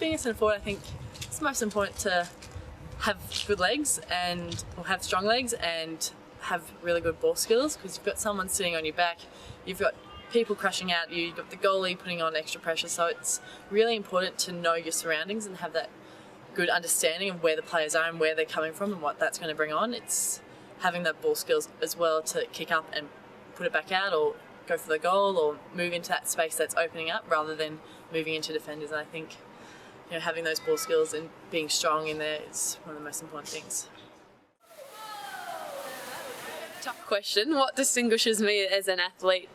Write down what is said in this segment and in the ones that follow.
being a centre forward, I think it's most important to have good legs or have strong legs and have really good ball skills, because you've got someone sitting on your back, you've got people crushing out you, you've got the goalie putting on extra pressure, so it's really important to know your surroundings and have that good understanding of where the players are and where they're coming from and what that's going to bring on. It's having that ball skills as well to kick up and put it back out or go for the goal or move into that space that's opening up rather than moving into defenders. And I think having those ball skills and being strong in there is one of the most important things. Tough question. What distinguishes me as an athlete?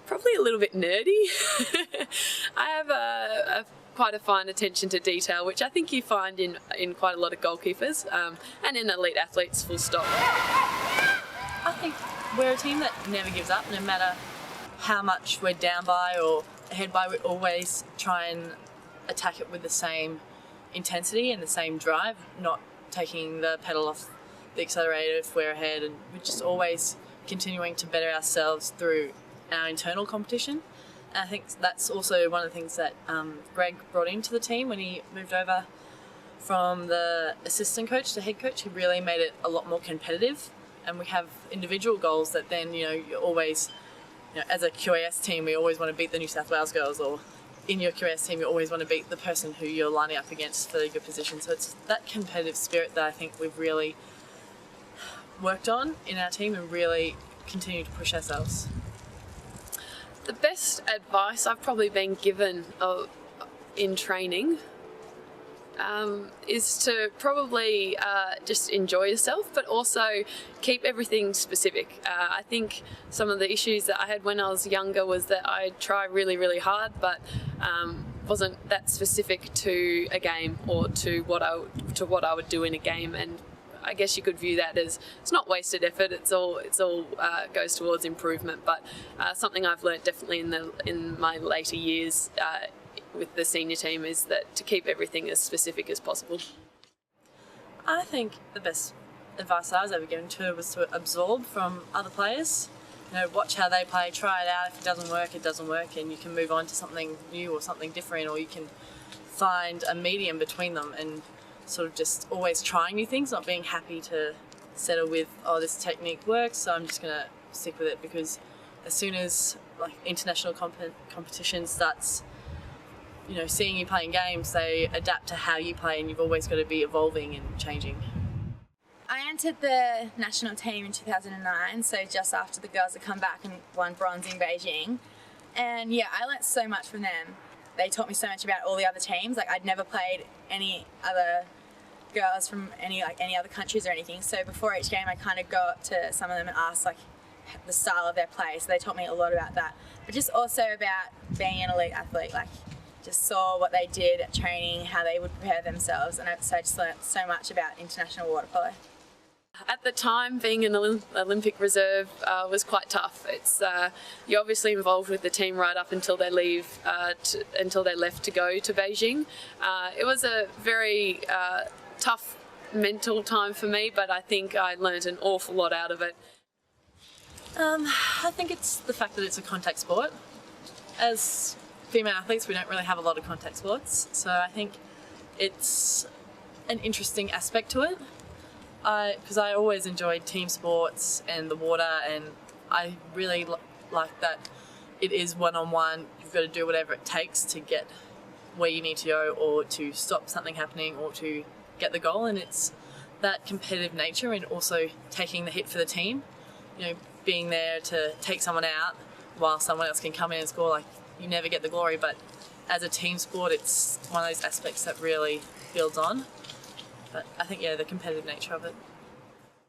Probably a little bit nerdy. I have quite a fine attention to detail, which I think you find in quite a lot of goalkeepers and in elite athletes, full stop. I think we're a team that never gives up, no matter how much we're down by or ahead by. We always try and attack it with the same intensity and the same drive, not taking the pedal off the accelerator if we're ahead, and we're just always continuing to better ourselves through our internal competition. And I think that's also one of the things that Greg brought into the team when he moved over from the assistant coach to head coach. He really made it a lot more competitive, and we have individual goals that then you're always, as a QAS team, we always want to beat the New South Wales girls, or in your QAS team you always want to beat the person who you're lining up against for a good position. So it's that competitive spirit that I think we've really worked on in our team and really continue to push ourselves. The best advice I've probably been given in training is to probably just enjoy yourself, but also keep everything specific. I think some of the issues that I had when I was younger was that I tried really, really hard, but wasn't that specific to a game or to what I would do in a game. And I guess you could view that as it's not wasted effort. It's all goes towards improvement. But something I've learnt definitely in my later years with the senior team is that to keep everything as specific as possible. I think the best advice I was ever given to was to absorb from other players. Watch how they play, try it out. If it doesn't work, and you can move on to something new or something different, or you can find a medium between them and sort of just always trying new things, not being happy to settle with, oh, this technique works, so I'm just going to stick with it, because as soon as international competition starts, seeing you playing games, they adapt to how you play, and you've always got to be evolving and changing. I entered the national team in 2009, so just after the girls had come back and won bronze in Beijing, and yeah, I learnt so much from them. They taught me so much about all the other teams. I'd never played any other girls from any other countries or anything, so before each game I kind of go up to some of them and ask the style of their play, so they taught me a lot about that, but just also about being an elite athlete. Just saw what they did at training, how they would prepare themselves, and so I just learnt so much about international water polo. At the time, being an Olympic reserve was quite tough. You're obviously involved with the team right up until they leave, until they left to go to Beijing. It was a very tough mental time for me, but I think I learned an awful lot out of it. I think it's the fact that it's a contact sport. As female athletes, we don't really have a lot of contact sports, so I think it's an interesting aspect to it. Because I always enjoyed team sports and the water, and I really like that it is one-on-one. You've got to do whatever it takes to get where you need to go, or to stop something happening, or to get the goal, and it's that competitive nature, and also taking the hit for the team. Being there to take someone out while someone else can come in and score. You never get the glory, but as a team sport, it's one of those aspects that really builds on. But I think, the competitive nature of it.